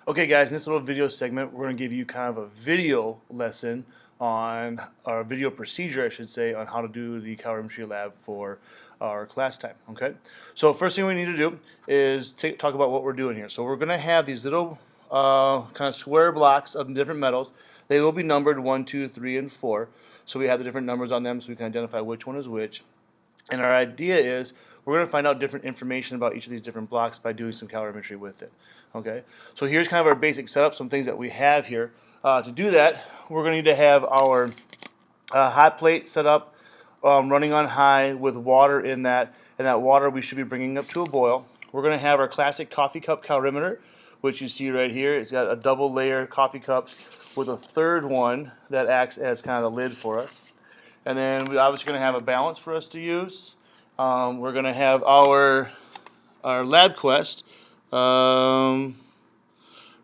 Okay guys, in this little video segment, we're going to give you kind of a video lesson on, our video procedure I should say, on how to do the calorimetry lab for our class time, okay? So first thing we need to do is talk about what we're doing here. So we're going to have these little kind of square blocks of different metals. They will be numbered 1, 2, 3, and 4. So we have the different numbers on them so we can identify which one is which. And our idea is we're going to find out different information about each of these different blocks by doing some calorimetry with it. Okay, so here's kind of our basic setup, some things that we have here. To do that, we're going to need to have our hot plate set up, running on high with water in that, and that water we should be bringing up to a boil. We're going to have our classic coffee cup calorimeter, which you see right here. It's got a double layer coffee cups with a third one that acts as kind of a lid for us. And then we're obviously going to have a balance for us to use. We're going to have our lab quest ready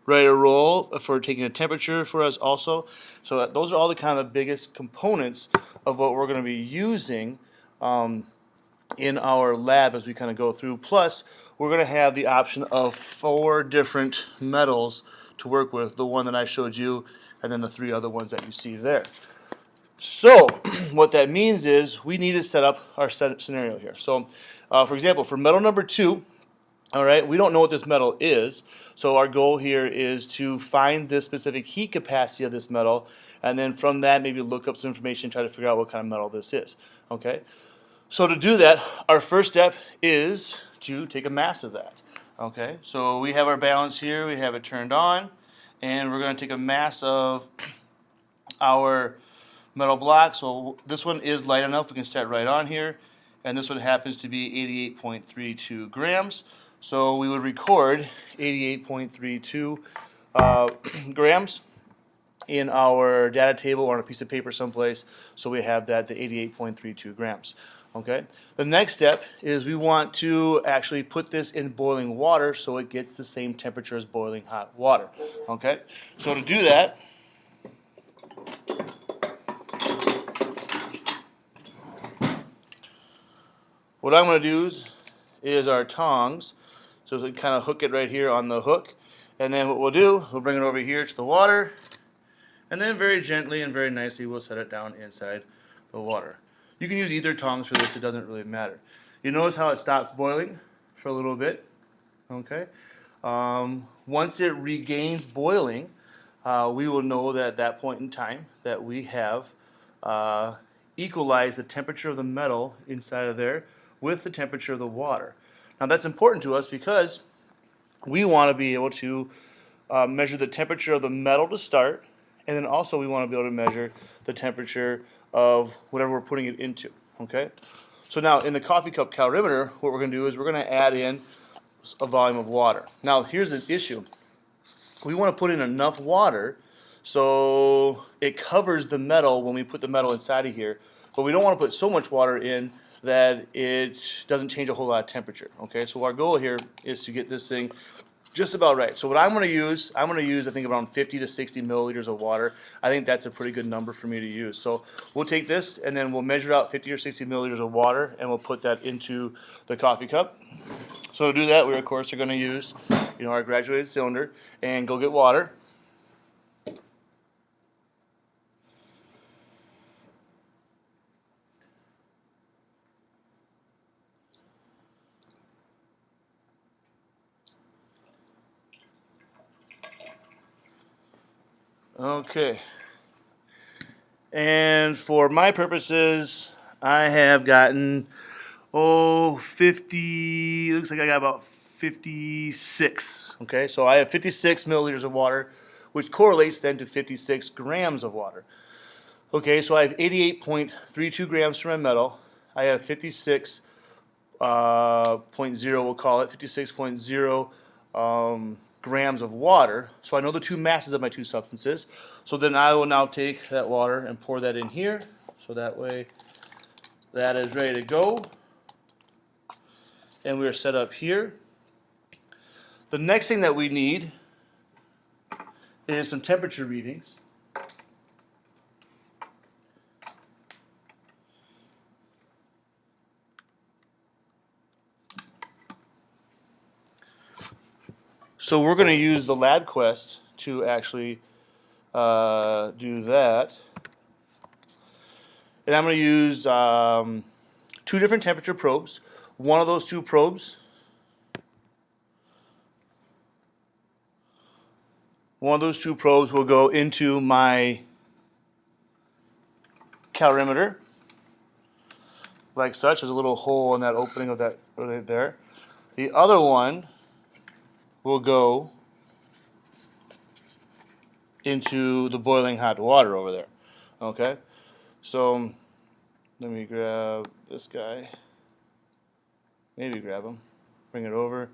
to roll for taking a temperature for us also. So those are all the kind of biggest components of what we're going to be using in our lab as we kind of go through. Plus, we're going to have the option of 4 different metals to work with, the one that I showed you, and then the 3 other ones that you see there. So what that means is we need to set up our scenario here. So for example, for metal number 2, all right, we don't know what this metal is, so our goal here is to find the specific heat capacity of this metal, and then from that maybe look up some information, try to figure out what kind of metal this is. Okay, so to do that, our first step is to take a mass of that. Okay, so we have our balance here, we have it turned on, and we're going to take a mass of our metal block. So this one is light enough, we can set right on here, and this one happens to be 88.32 grams. So we would record 88.32 grams in our data table or on a piece of paper someplace, so we have that, the 88.32 grams. Okay. The next step is we want to actually put this in boiling water so it gets the same temperature as boiling hot water. Okay. So to do that, what I'm going to do is our tongs. So we kind of hook it right here on the hook. And then what we'll do, we'll bring it over here to the water. And then very gently and very nicely we'll set it down inside the water. You can use either tongs for this, it doesn't really matter. You notice how it stops boiling for a little bit. Okay. Once it regains boiling, we will know that at that point in time that we have equalized the temperature of the metal inside of there with the temperature of the water. Now that's important to us because we want to be able to measure the temperature of the metal to start, and then also we want to be able to measure the temperature of whatever we're putting it into. Okay? So now in the coffee cup calorimeter, what we're going to do is we're going to add in a volume of water. Now here's an issue. We want to put in enough water so it covers the metal when we put the metal inside of here, but we don't want to put so much water in that it doesn't change a whole lot of temperature. Okay, so our goal here is to get this thing just about right. So what I'm going to use I think around 50 to 60 milliliters of water. I think that's a pretty good number for me to use. So we'll take this and then we'll measure out 50 or 60 milliliters of water and we'll put that into the coffee cup. So to do that, we of course are going to use our graduated cylinder and go get water. Okay. And for my purposes, I have gotten 50, looks like I got about 56. Okay, so I have 56 milliliters of water, which correlates then to 56 grams of water. Okay, so I have 88.32 grams for my metal. I have 56.0, we'll call it 56.0 grams of water. So I know the two masses of my two substances. So then I will now take that water and pour that in here. So that way that is ready to go. And we are set up here. The next thing that we need is some temperature readings. So we're going to use the lab quest to actually do that. And I'm going to use 2 different temperature probes. One of those 2 probes will go into my calorimeter, like such. There's a little hole in that opening of that right there. The other one will go into the boiling hot water over there. Okay, so let me grab this guy. Maybe grab him. Bring it over.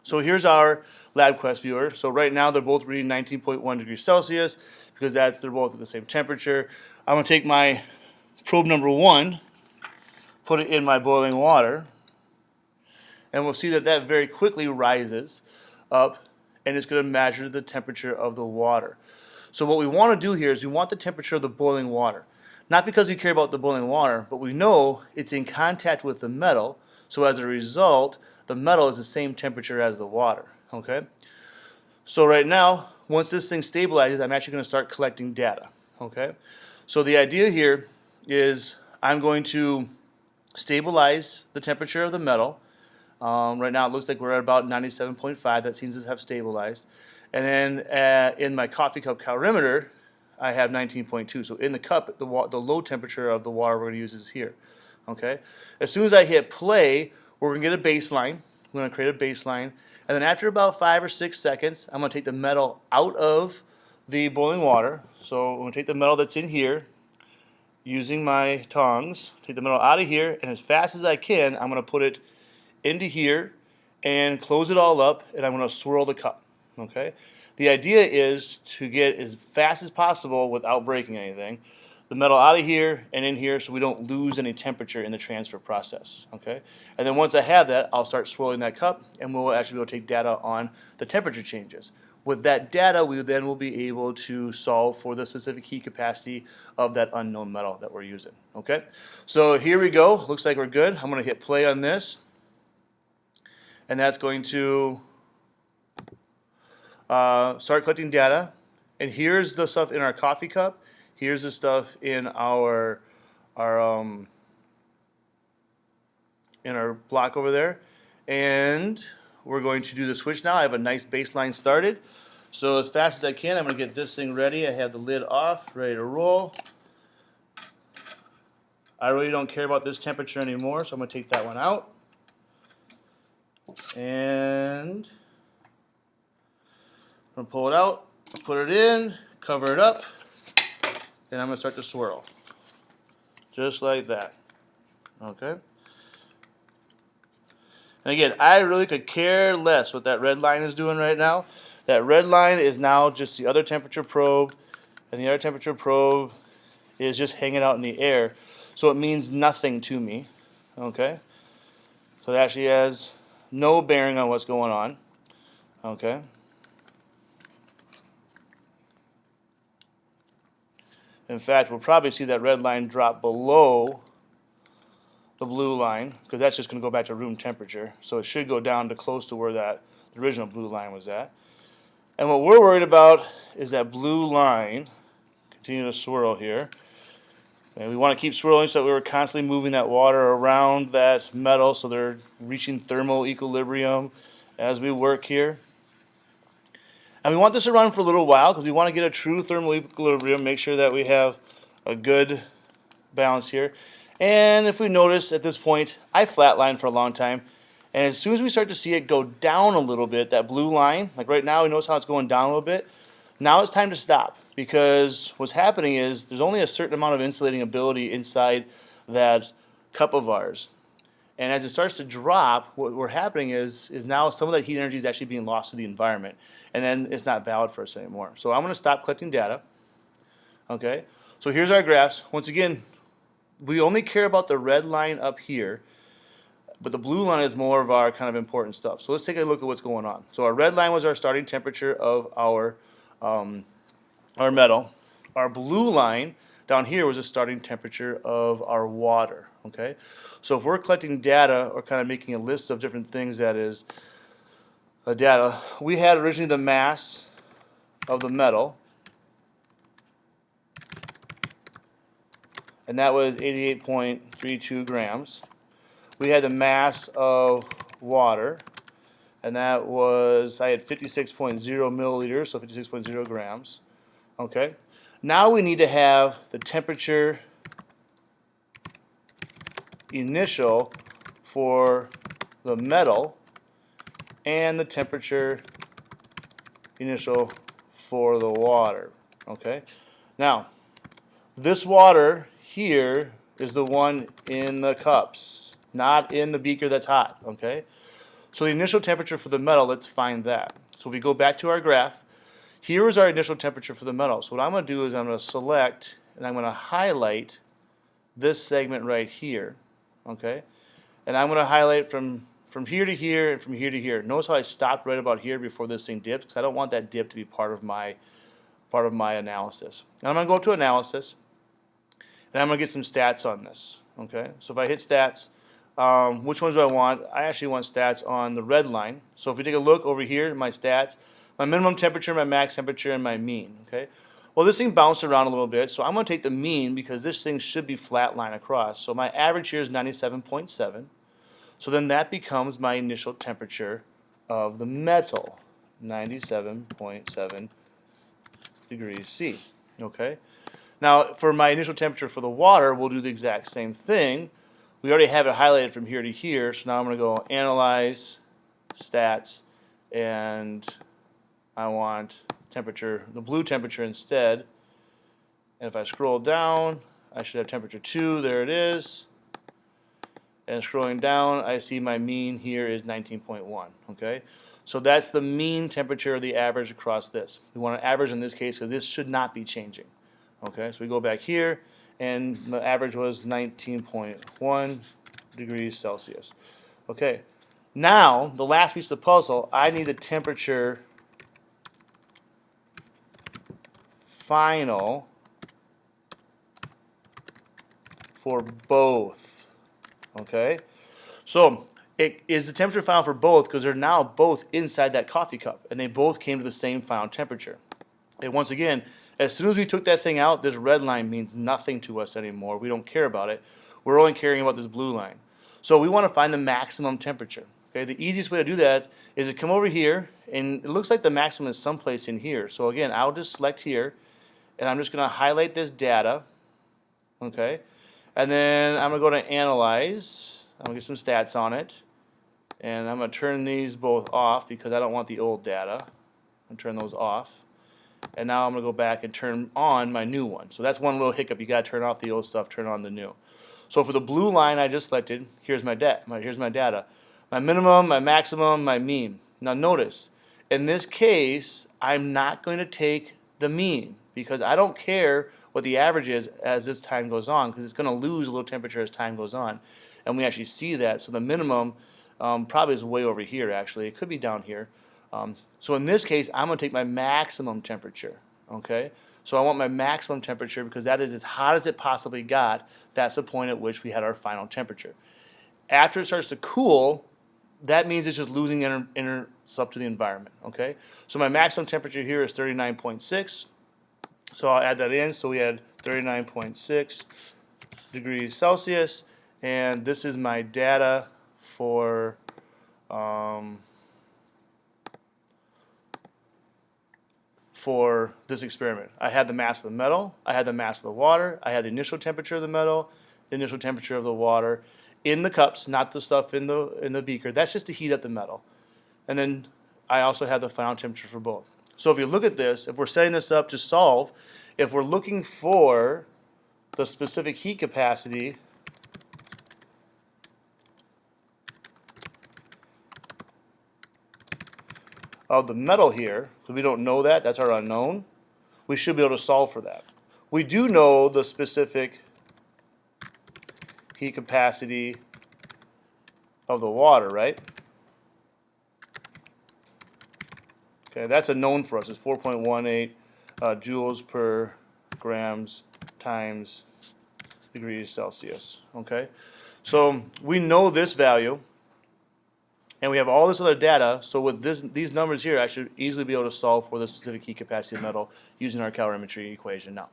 So here's our LabQuest viewer. So right now they're both reading 19.1 degrees Celsius because they're both at the same temperature. I'm going to take my probe number 1, put it in my boiling water, and we'll see that that very quickly rises up, and it's going to measure the temperature of the water. So what we want to do here is we want the temperature of the boiling water. Not because we care about the boiling water, but we know it's in contact with the metal, so as a result, the metal is the same temperature as the water. Okay? So right now, once this thing stabilizes, I'm actually going to start collecting data. Okay? So the idea here is I'm going to stabilize the temperature of the metal. Right now it looks like we're at about 97.5. That seems to have stabilized. And then in my coffee cup calorimeter, I have 19.2. So in the cup, the low temperature of the water we're going to use is here. Okay. As soon as I hit play, we're going to get a baseline. We're going to create a baseline. And then after about 5 or 6 seconds, I'm going to take the metal out of the boiling water. So I'm going to take the metal that's in here using my tongs, take the metal out of here, and as fast as I can, I'm going to put it into here and close it all up, and I'm going to swirl the cup. Okay? The idea is to get as fast as possible without breaking anything, the metal out of here and in here so we don't lose any temperature in the transfer process. Okay? And then once I have that, I'll start swirling that cup, and we'll actually be able to take data on the temperature changes. With that data, we then will be able to solve for the specific heat capacity of that unknown metal that we're using. Okay? So here we go. Looks like we're good. I'm going to hit play on this. And that's going to start collecting data. And here's the stuff in our coffee cup. Here's the stuff in our block over there. And we're going to do the switch now. I have a nice baseline started. So as fast as I can, I'm going to get this thing ready. I have the lid off, ready to roll. I really don't care about this temperature anymore, so I'm going to take that one out. And I'm going to pull it out, put it in, cover it up, and I'm going to start to swirl. Just like that. Okay? And again, I really could care less what that red line is doing right now. That red line is now just the other temperature probe, and the other temperature probe is just hanging out in the air. So it means nothing to me. Okay? So it actually has no bearing on what's going on. Okay? In fact, we'll probably see that red line drop below the blue line, because that's just going to go back to room temperature. So it should go down to close to where the original blue line was at. And what we're worried about is that blue line. Continue to swirl here. And we want to keep swirling so that we're constantly moving that water around that metal so they're reaching thermal equilibrium as we work here. And we want this to run for a little while because we want to get a true thermal equilibrium, make sure that we have a good balance here. And if we notice at this point, I flatlined for a long time. And as soon as we start to see it go down a little bit, that blue line, like right now, we notice how it's going down a little bit. Now it's time to stop, because what's happening is there's only a certain amount of insulating ability inside that cup of ours. And as it starts to drop, what's happening is now some of that heat energy is actually being lost to the environment. And then it's not valid for us anymore. So I'm going to stop collecting data. Okay? So here's our graphs. Once again, we only care about the red line up here, but the blue line is more of our kind of important stuff. So let's take a look at what's going on. So our red line was our starting temperature of our metal. Our blue line down here was the starting temperature of our water. Okay, so if we're collecting data or kind of making a list of different things, that is, data. We had originally the mass of the metal, and that was 88.32 grams. We had the mass of water, and that was, I had 56.0 milliliters, so 56.0 grams. Okay. Now we need to have the temperature initial for the metal and the temperature initial for the water. Okay. Now, this water here is the one in the cups, not in the beaker that's hot. Okay. So the initial temperature for the metal, let's find that. So if we go back to our graph, here is our initial temperature for the metal. So what I'm going to do is I'm going to select and I'm going to highlight this segment right here. Okay. And I'm going to highlight from here to here and from here to here. Notice how I stopped right about here before this thing dipped, because I don't want that dip to be part of my analysis. And I'm going to go to analysis, and I'm going to get some stats on this. Okay, so if I hit stats, which ones do I want? I actually want stats on the red line. So if we take a look over here at my stats, my minimum temperature, my max temperature, and my mean. Okay, well, this thing bounced around a little bit, so I'm going to take the mean because this thing should be flat line across. So my average here is 97.7. So then that becomes my initial temperature of the metal, 97.7 degrees C. Okay. Now for my initial temperature for the water, we'll do the exact same thing. We already have it highlighted from here to here, so now I'm going to go analyze, stats, and I want temperature, the blue temperature instead. And if I scroll down, I should have temperature 2, there it is. And scrolling down, I see my mean here is 19.1. Okay, so that's the mean temperature of the average across this. We want an average in this case because this should not be changing. Okay, so we go back here, and the average was 19.1 degrees Celsius. Okay, now the last piece of the puzzle, I need the temperature final for both. Okay, so it is the temperature final for both because they're now both inside that coffee cup, and they both came to the same final temperature. And once again, as soon as we took that thing out, this red line means nothing to us anymore. We don't care about it. We're only caring about this blue line. So we want to find the maximum temperature. Okay, the easiest way to do that is to come over here, and it looks like the maximum is someplace in here. So again, I'll just select here, and I'm just going to highlight this data. Okay. And then I'm going to go to Analyze. I'm going to get some stats on it. And I'm going to turn these both off because I don't want the old data. I'm going to turn those off. And now I'm going to go back and turn on my new one. So that's one little hiccup. You got to turn off the old stuff, turn on the new. So for the blue line I just selected, here's my data. My minimum, my maximum, my mean. Now notice, in this case, I'm not going to take the mean because I don't care what the average is as this time goes on, because it's going to lose a little temperature as time goes on, and we actually see that. So the minimum probably is way over here. Actually, it could be down here. So in this case, I'm going to take my maximum temperature. Okay, so I want my maximum temperature because that is as hot as it possibly got. That's the point at which we had our final temperature. After it starts to cool, that means it's just losing stuff to the environment. Okay, so my maximum temperature here is 39.6. So I'll add that in. So we had 39.6 degrees Celsius, and this is my data for this experiment. I had the mass of the metal, I had the mass of the water, I had the initial temperature of the metal, the initial temperature of the water in the cups, not the stuff in the beaker. That's just to heat up the metal. And then I also have the final temperature for both. So if you look at this, if we're setting this up to solve, if we're looking for the specific heat capacity of the metal here, because we don't know that, that's our unknown, we should be able to solve for that. We do know the specific heat capacity of the water, right? Okay, that's a known for us. It's 4.18 joules per grams times degrees Celsius. Okay, so we know this value And we have all this other data, so with these numbers here, I should easily be able to solve for the specific heat capacity of metal using our calorimetry equation now.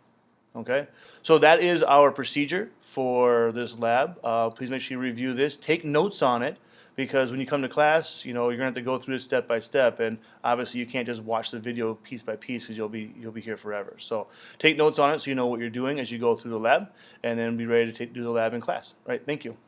Okay, so that is our procedure for this lab. Please make sure you review this. Take notes on it, because when you come to class, you know, you're going to have to go through it step by step, and obviously you can't just watch the video piece by piece, because you'll be here forever. So take notes on it so you know what you're doing as you go through the lab, and then be ready to do the lab in class. All right, thank you.